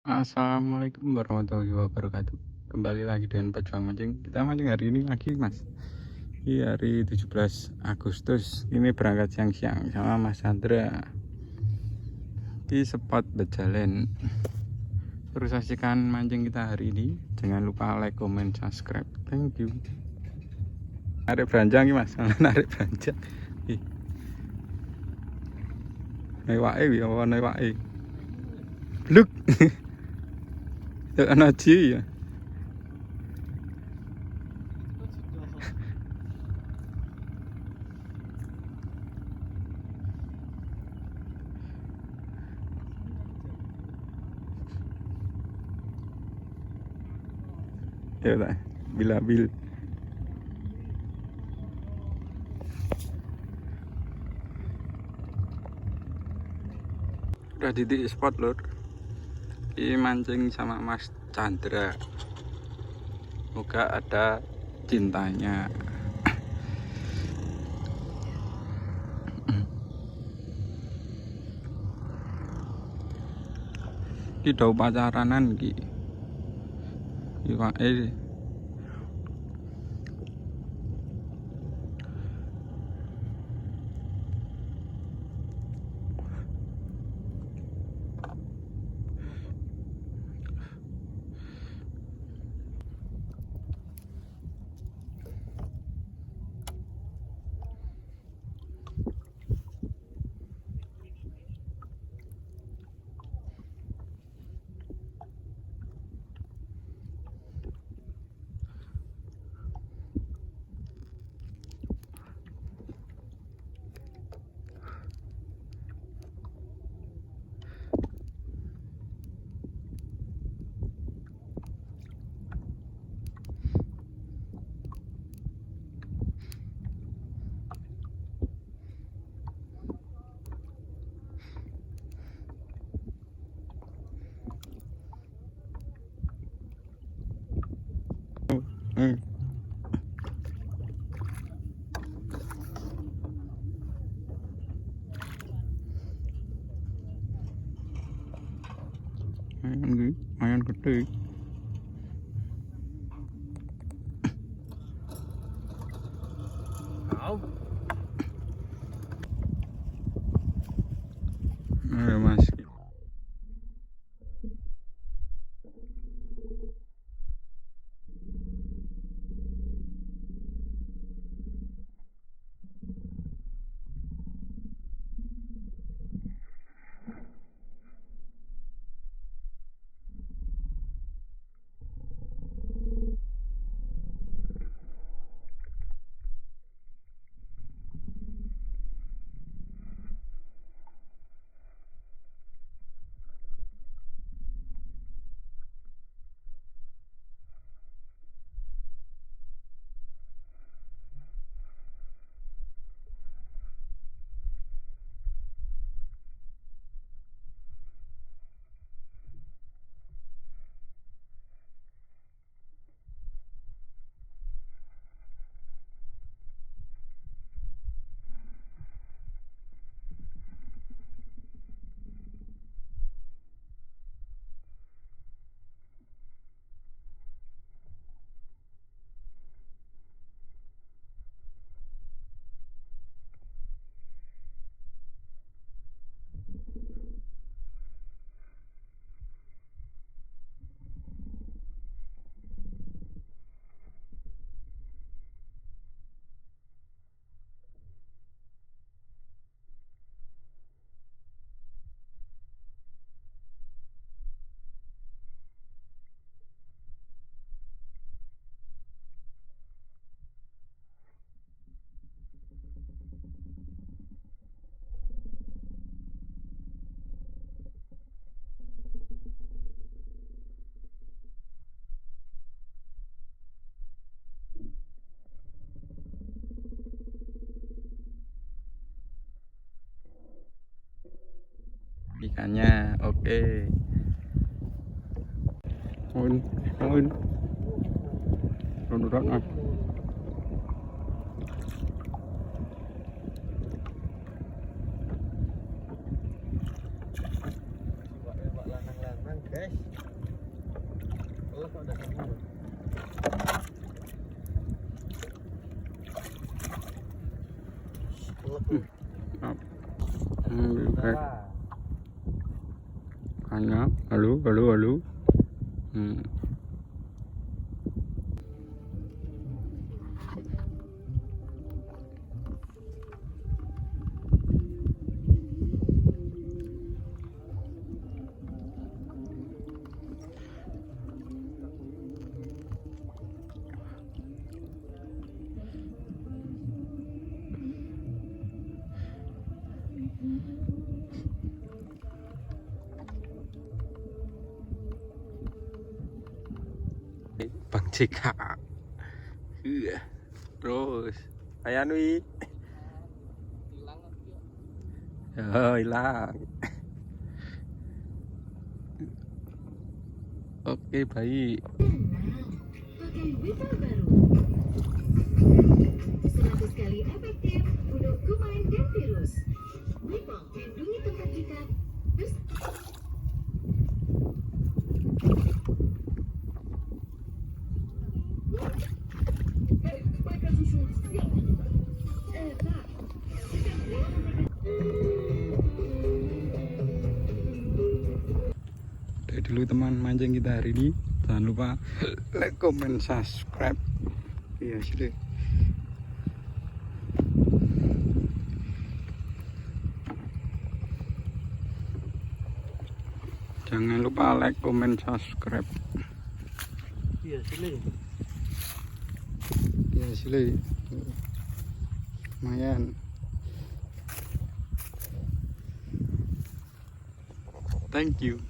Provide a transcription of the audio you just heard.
Assalamualaikum warahmatullahi wabarakatuh. Kembali lagi dengan Pejuang Mancing. Kita mancing hari ini lagi, Mas. Ini hari 17 Agustus. Ini berangkat siang-siang sama Mas Chandra di spot Bejalen. Terus saksikan mancing kita hari ini. Jangan lupa like, comment, subscribe. Thank you. Narik beranjang nih, Mas. Narik beranjang. Ih. Naik ya, naik wae. Bluk. Ana ji ya. Ya tak, bil. Udah di spot lor. Ini mancing sama Mas Chandra. Semoga ada cintanya. Ki dau pacaranan ki. Iwake lumayan gede. Ayo Mas. Ikannya oke. Poin. Rodot Mas. Lanang-lanang guys. Hanya, halo. Bang JK. Terus Ayah Nui. Hilang. Oke, baik. Pakai Wipol baru. 100 kali efektif untuk kuman dan virus. Wipol lindungi tempat kita. Dari dulu teman mancing kita hari ini, jangan lupa like, comment, subscribe. Iya sudah. Jangan lupa like, comment, subscribe. Iya sih. Iya sih. Lumayan. Thank you.